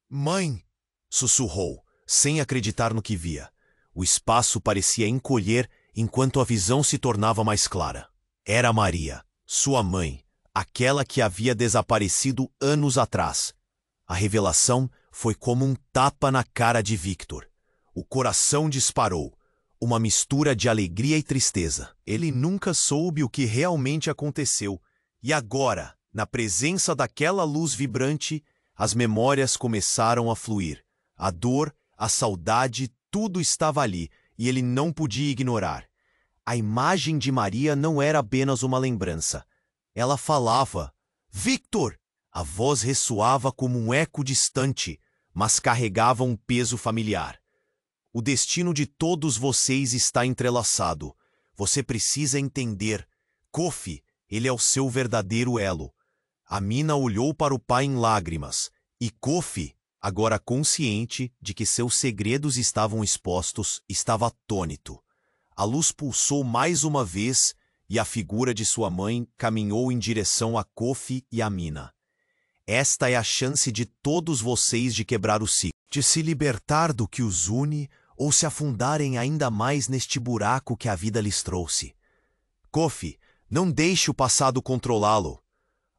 A: "Mãe!" sussurrou, sem acreditar no que via. O espaço parecia encolher enquanto a visão se tornava mais clara. Era Maria, sua mãe, aquela que havia desaparecido anos atrás. A revelação foi como um tapa na cara de Victor. O coração disparou, uma mistura de alegria e tristeza. Ele nunca soube o que realmente aconteceu, e agora, na presença daquela luz vibrante, as memórias começaram a fluir. A dor, a saudade, tudo estava ali, e ele não podia ignorar. A imagem de Maria não era apenas uma lembrança. Ela falava. "Victor!" A voz ressoava como um eco distante, mas carregava um peso familiar. "O destino de todos vocês está entrelaçado. Você precisa entender. Kofi, ele é o seu verdadeiro elo." Amina olhou para o pai em lágrimas, e Kofi, agora consciente de que seus segredos estavam expostos, estava atônito. A luz pulsou mais uma vez, e a figura de sua mãe caminhou em direção a Kofi e Amina. "Esta é a chance de todos vocês de quebrar o ciclo, de se libertar do que os une ou se afundarem ainda mais neste buraco que a vida lhes trouxe. Kofi, não deixe o passado controlá-lo."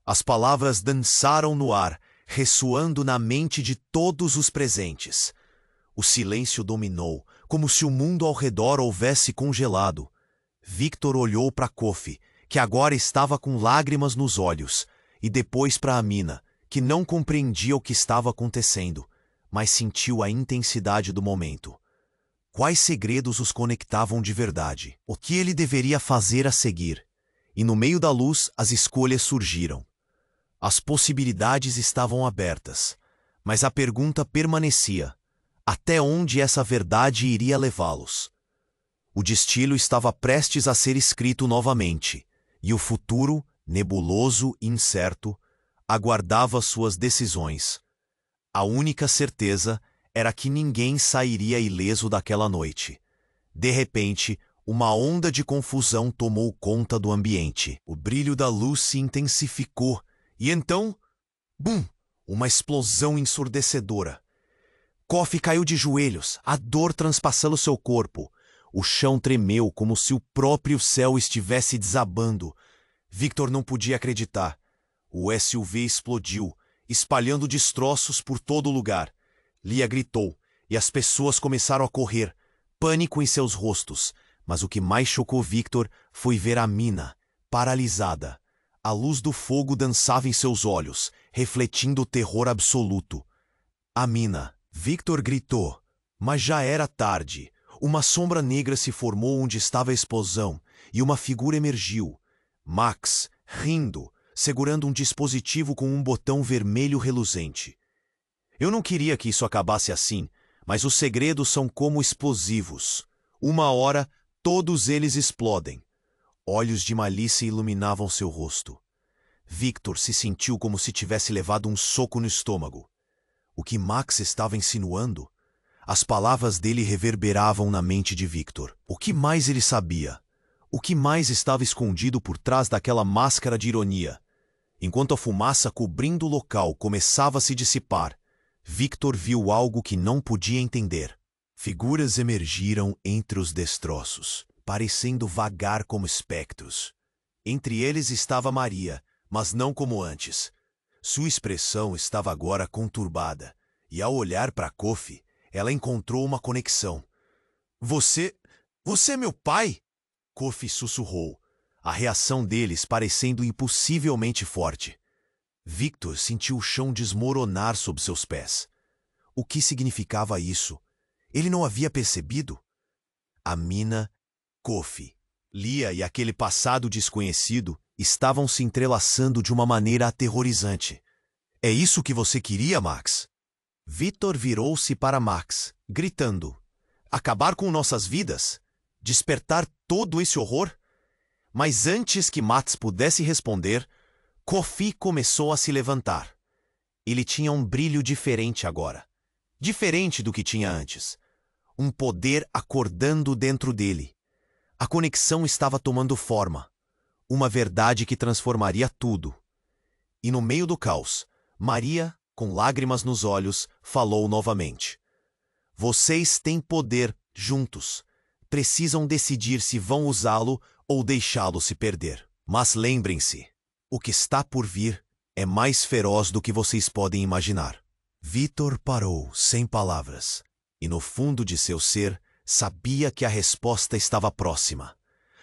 A: As palavras dançaram no ar, ressoando na mente de todos os presentes. O silêncio dominou, como se o mundo ao redor houvesse congelado. Victor olhou para Kofi, que agora estava com lágrimas nos olhos, e depois para Amina, que não compreendia o que estava acontecendo, mas sentiu a intensidade do momento. Quais segredos os conectavam de verdade? O que ele deveria fazer a seguir? E no meio da luz, as escolhas surgiram. As possibilidades estavam abertas, mas a pergunta permanecia: até onde essa verdade iria levá-los? O destino estava prestes a ser escrito novamente, e o futuro, nebuloso e incerto, aguardava suas decisões. A única certeza era que ninguém sairia ileso daquela noite. De repente, uma onda de confusão tomou conta do ambiente. O brilho da luz se intensificou, e então, bum! Uma explosão ensurdecedora. Kofi caiu de joelhos, a dor transpassando seu corpo. O chão tremeu como se o próprio céu estivesse desabando. Victor não podia acreditar. O SUV explodiu, espalhando destroços por todo o lugar. Lia gritou, e as pessoas começaram a correr, pânico em seus rostos. Mas o que mais chocou Victor foi ver a mina, paralisada. A luz do fogo dançava em seus olhos, refletindo o terror absoluto. A mina, Victor gritou, mas já era tarde. Uma sombra negra se formou onde estava a explosão, e uma figura emergiu. Max, rindo, segurando um dispositivo com um botão vermelho reluzente. Eu não queria que isso acabasse assim, mas os segredos são como explosivos. Uma hora, todos eles explodem. Olhos de malícia iluminavam seu rosto. Victor se sentiu como se tivesse levado um soco no estômago. O que Max estava insinuando? As palavras dele reverberavam na mente de Victor. O que mais ele sabia? O que mais estava escondido por trás daquela máscara de ironia? Enquanto a fumaça cobrindo o local começava a se dissipar, Victor viu algo que não podia entender. Figuras emergiram entre os destroços, parecendo vagar como espectros. Entre eles estava Maria, mas não como antes. Sua expressão estava agora conturbada, e ao olhar para Kofi, ela encontrou uma conexão. Você é meu pai? Kofi sussurrou, a reação deles parecendo impossivelmente forte. Victor sentiu o chão desmoronar sob seus pés. O que significava isso? Ele não havia percebido? A mina, Kofi, Lia e aquele passado desconhecido estavam se entrelaçando de uma maneira aterrorizante. É isso que você queria, Max? Victor virou-se para Max, gritando. Acabar com nossas vidas? Despertar todo esse horror? Mas antes que Max pudesse responder, Kofi começou a se levantar. Ele tinha um brilho diferente agora. Diferente do que tinha antes. Um poder acordando dentro dele. A conexão estava tomando forma. Uma verdade que transformaria tudo. E no meio do caos, Maria, com lágrimas nos olhos, falou novamente. Vocês têm poder juntos. Precisam decidir se vão usá-lo ou deixá-lo se perder. Mas lembrem-se, o que está por vir é mais feroz do que vocês podem imaginar. Victor parou, sem palavras, e no fundo de seu ser, sabia que a resposta estava próxima.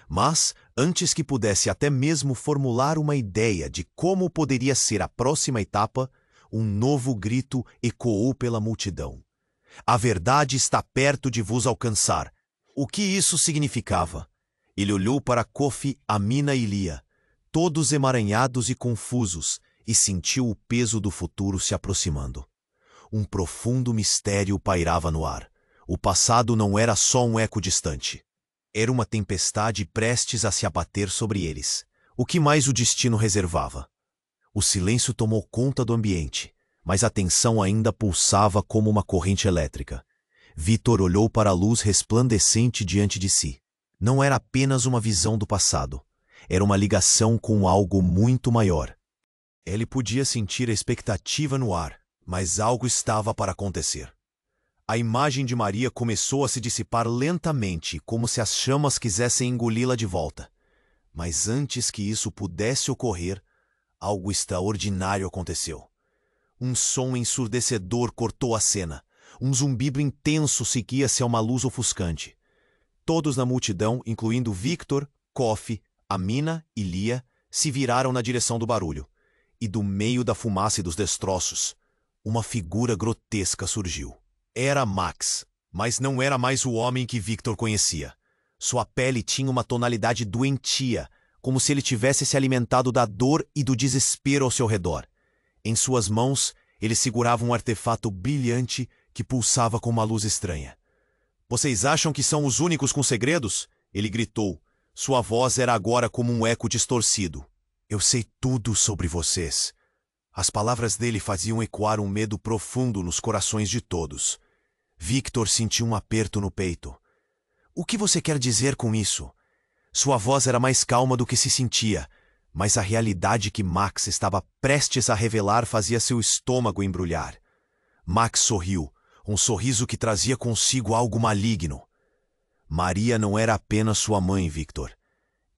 A: Mas, antes que pudesse até mesmo formular uma ideia de como poderia ser a próxima etapa, um novo grito ecoou pela multidão. A verdade está perto de vos alcançar. O que isso significava? Ele olhou para Kofi, Amina e Lia, todos emaranhados e confusos, e sentiu o peso do futuro se aproximando. Um profundo mistério pairava no ar. O passado não era só um eco distante. Era uma tempestade prestes a se abater sobre eles. O que mais o destino reservava? O silêncio tomou conta do ambiente, mas a tensão ainda pulsava como uma corrente elétrica. Victor olhou para a luz resplandecente diante de si. Não era apenas uma visão do passado. Era uma ligação com algo muito maior. Ele podia sentir a expectativa no ar, mas algo estava para acontecer. A imagem de Maria começou a se dissipar lentamente, como se as chamas quisessem engoli-la de volta. Mas antes que isso pudesse ocorrer, algo extraordinário aconteceu. Um som ensurdecedor cortou a cena. Um zumbido intenso seguia-se a uma luz ofuscante. Todos na multidão, incluindo Victor, Kofi, Amina e Lia, se viraram na direção do barulho. E do meio da fumaça e dos destroços, uma figura grotesca surgiu. Era Max, mas não era mais o homem que Victor conhecia. Sua pele tinha uma tonalidade doentia, como se ele tivesse se alimentado da dor e do desespero ao seu redor. Em suas mãos, ele segurava um artefato brilhante que pulsava com uma luz estranha. Vocês acham que são os únicos com segredos? Ele gritou. Sua voz era agora como um eco distorcido. Eu sei tudo sobre vocês. As palavras dele faziam ecoar um medo profundo nos corações de todos. Victor sentiu um aperto no peito. O que você quer dizer com isso? Sua voz era mais calma do que se sentia, mas a realidade que Max estava prestes a revelar fazia seu estômago embrulhar. Max sorriu, um sorriso que trazia consigo algo maligno. Maria não era apenas sua mãe, Victor.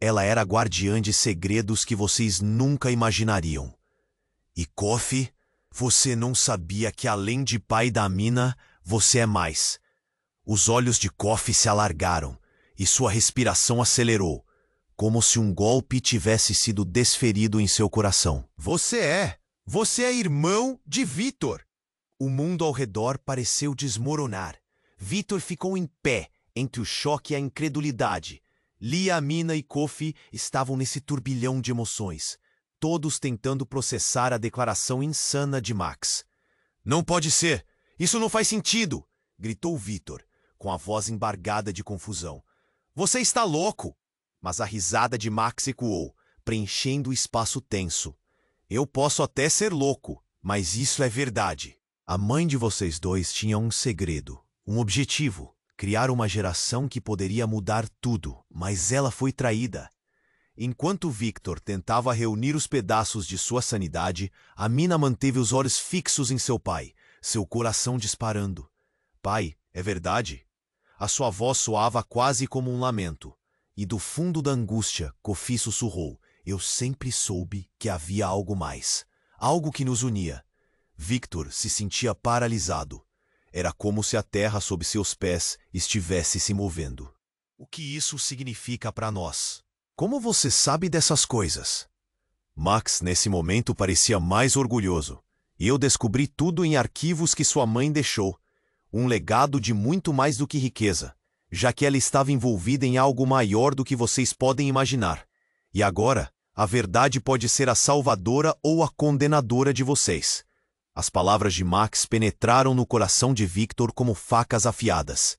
A: Ela era a guardiã de segredos que vocês nunca imaginariam. E Kofi, você não sabia que além de pai da Amina, você é mais. Os olhos de Kofi se alargaram e sua respiração acelerou, como se um golpe tivesse sido desferido em seu coração. Você é irmão de Victor. O mundo ao redor pareceu desmoronar. Victor ficou em pé, entre o choque e a incredulidade. Lia, Amina e Kofi estavam nesse turbilhão de emoções, todos tentando processar a declaração insana de Max. Não pode ser! Isso não faz sentido! Gritou Victor, com a voz embargada de confusão. Você está louco! Mas a risada de Max ecoou, preenchendo o espaço tenso. Eu posso até ser louco, mas isso é verdade. A mãe de vocês dois tinha um segredo, um objetivo. Criar uma geração que poderia mudar tudo, mas ela foi traída. Enquanto Victor tentava reunir os pedaços de sua sanidade, Amina manteve os olhos fixos em seu pai, seu coração disparando. Pai, é verdade? A sua voz soava quase como um lamento. E do fundo da angústia, Kofi sussurrou. Eu sempre soube que havia algo mais. Algo que nos unia. Victor se sentia paralisado. Era como se a terra sob seus pés estivesse se movendo. O que isso significa para nós? Como você sabe dessas coisas? Max, nesse momento, parecia mais orgulhoso. E eu descobri tudo em arquivos que sua mãe deixou. Um legado de muito mais do que riqueza, já que ela estava envolvida em algo maior do que vocês podem imaginar. E agora, a verdade pode ser a salvadora ou a condenadora de vocês. As palavras de Max penetraram no coração de Victor como facas afiadas.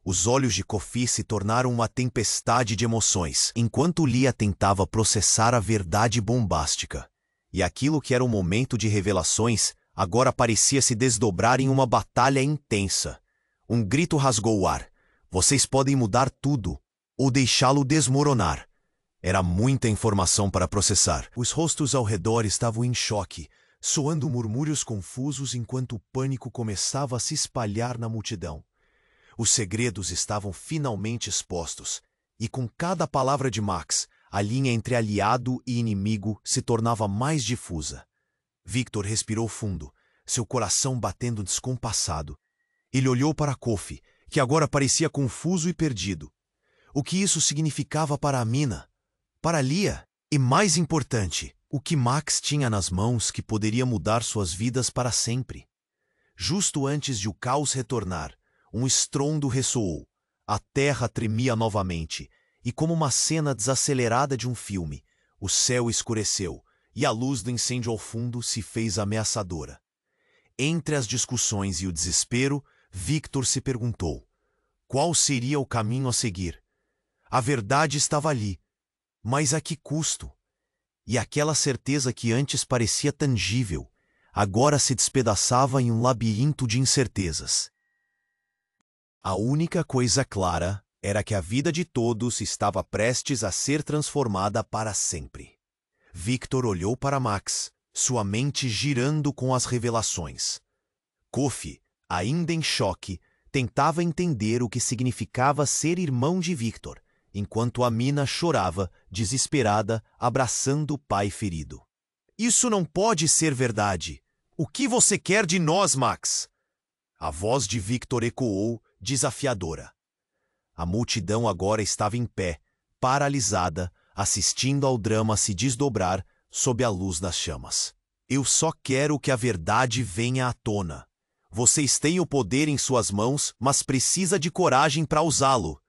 A: Os olhos de Kofi se tornaram uma tempestade de emoções, enquanto Lia tentava processar a verdade bombástica. E aquilo que era um momento de revelações, agora parecia se desdobrar em uma batalha intensa. Um grito rasgou o ar. Vocês podem mudar tudo, ou deixá-lo desmoronar. Era muita informação para processar. Os rostos ao redor estavam em choque, soando murmúrios confusos enquanto o pânico começava a se espalhar na multidão. Os segredos estavam finalmente expostos, e com cada palavra de Max, a linha entre aliado e inimigo se tornava mais difusa. Victor respirou fundo, seu coração batendo descompassado. Ele olhou para Kofi, que agora parecia confuso e perdido. O que isso significava para Amina? Para Lia? E mais importante, o que Max tinha nas mãos que poderia mudar suas vidas para sempre? Justo antes de o caos retornar, um estrondo ressoou. A terra tremia novamente, e como uma cena desacelerada de um filme, o céu escureceu, e a luz do incêndio ao fundo se fez ameaçadora. Entre as discussões e o desespero, Victor se perguntou: qual seria o caminho a seguir? A verdade estava ali, mas a que custo? E aquela certeza que antes parecia tangível, agora se despedaçava em um labirinto de incertezas. A única coisa clara era que a vida de todos estava prestes a ser transformada para sempre. Victor olhou para Max, sua mente girando com as revelações. Kofi, ainda em choque, tentava entender o que significava ser irmão de Victor, enquanto Amina chorava, desesperada, abraçando o pai ferido. Isso não pode ser verdade. O que você quer de nós, Max? A voz de Victor ecoou, desafiadora. A multidão agora estava em pé, paralisada, assistindo ao drama se desdobrar sob a luz das chamas. Eu só quero que a verdade venha à tona. Vocês têm o poder em suas mãos, mas precisa de coragem para usá-lo.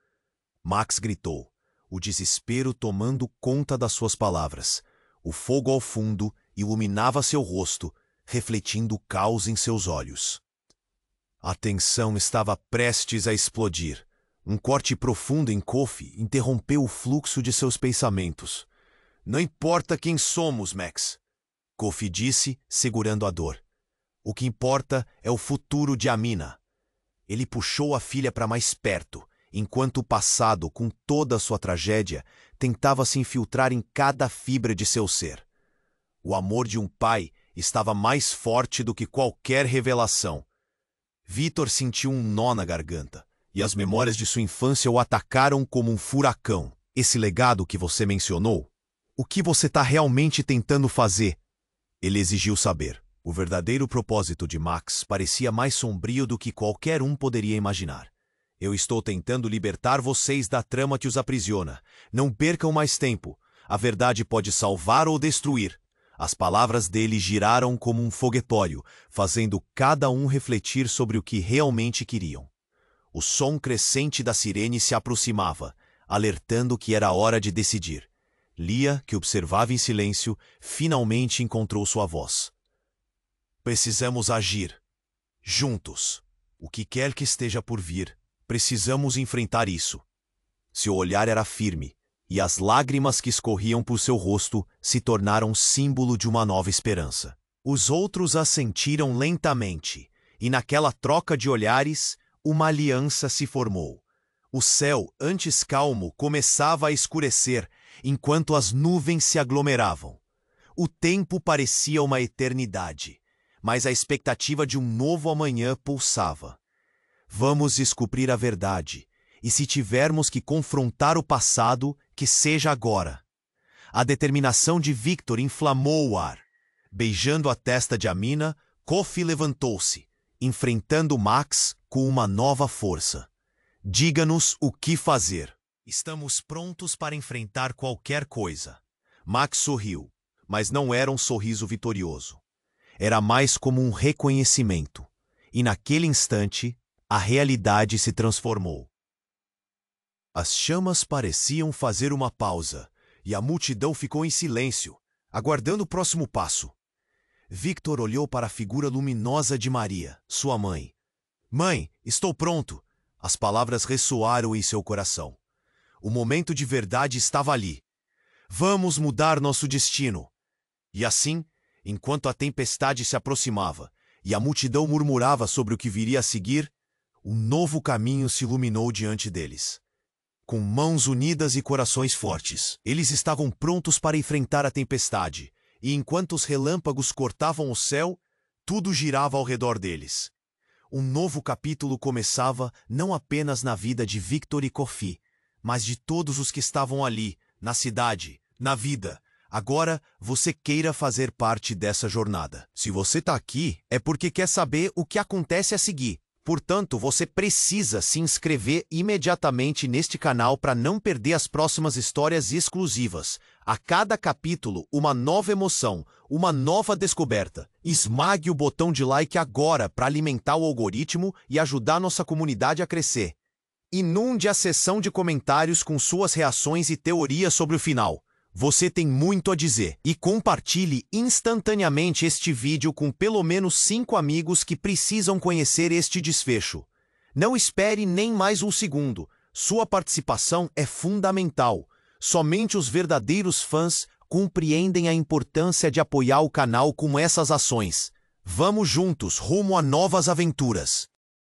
A: Max gritou, o desespero tomando conta das suas palavras. O fogo ao fundo iluminava seu rosto, refletindo o caos em seus olhos. A tensão estava prestes a explodir. Um corte profundo em Kofi interrompeu o fluxo de seus pensamentos. Não importa quem somos, Max, Kofi disse, segurando a dor. O que importa é o futuro de Amina. Ele puxou a filha para mais perto, enquanto o passado, com toda a sua tragédia, tentava se infiltrar em cada fibra de seu ser. O amor de um pai estava mais forte do que qualquer revelação. Victor sentiu um nó na garganta, e as memórias de sua infância o atacaram como um furacão. Esse legado que você mencionou? O que você está realmente tentando fazer? Ele exigiu saber. O verdadeiro propósito de Max parecia mais sombrio do que qualquer um poderia imaginar. Eu estou tentando libertar vocês da trama que os aprisiona. Não percam mais tempo. A verdade pode salvar ou destruir. As palavras dele giraram como um foguetório, fazendo cada um refletir sobre o que realmente queriam. O som crescente da sirene se aproximava, alertando que era hora de decidir. Lia, que observava em silêncio, finalmente encontrou sua voz. Precisamos agir. Juntos. O que quer que esteja por vir, precisamos enfrentar isso. Seu olhar era firme, e as lágrimas que escorriam por seu rosto se tornaram símbolo de uma nova esperança. Os outros assentiram lentamente, e naquela troca de olhares, uma aliança se formou. O céu, antes calmo, começava a escurecer, enquanto as nuvens se aglomeravam. O tempo parecia uma eternidade, mas a expectativa de um novo amanhã pulsava. Vamos descobrir a verdade, e se tivermos que confrontar o passado, que seja agora. A determinação de Victor inflamou o ar. Beijando a testa de Amina, Kofi levantou-se, enfrentando Max com uma nova força. Diga-nos o que fazer. Estamos prontos para enfrentar qualquer coisa. Max sorriu, mas não era um sorriso vitorioso. Era mais como um reconhecimento. E naquele instante, a realidade se transformou. As chamas pareciam fazer uma pausa, e a multidão ficou em silêncio, aguardando o próximo passo. Victor olhou para a figura luminosa de Maria, sua mãe. Mãe, estou pronto! As palavras ressoaram em seu coração. O momento de verdade estava ali. Vamos mudar nosso destino. E assim, enquanto a tempestade se aproximava e a multidão murmurava sobre o que viria a seguir, um novo caminho se iluminou diante deles. Com mãos unidas e corações fortes, eles estavam prontos para enfrentar a tempestade, e enquanto os relâmpagos cortavam o céu, tudo girava ao redor deles. Um novo capítulo começava não apenas na vida de Victor e Kofi, mas de todos os que estavam ali, na cidade, na vida. Agora, você queira fazer parte dessa jornada. Se você está aqui, é porque quer saber o que acontece a seguir. Portanto, você precisa se inscrever imediatamente neste canal para não perder as próximas histórias exclusivas. A cada capítulo, uma nova emoção, uma nova descoberta. Esmague o botão de like agora para alimentar o algoritmo e ajudar nossa comunidade a crescer. Inunde a seção de comentários com suas reações e teorias sobre o final. Você tem muito a dizer. E compartilhe instantaneamente este vídeo com pelo menos 5 amigos que precisam conhecer este desfecho. Não espere nem mais um segundo. Sua participação é fundamental. Somente os verdadeiros fãs compreendem a importância de apoiar o canal com essas ações. Vamos juntos rumo a novas aventuras.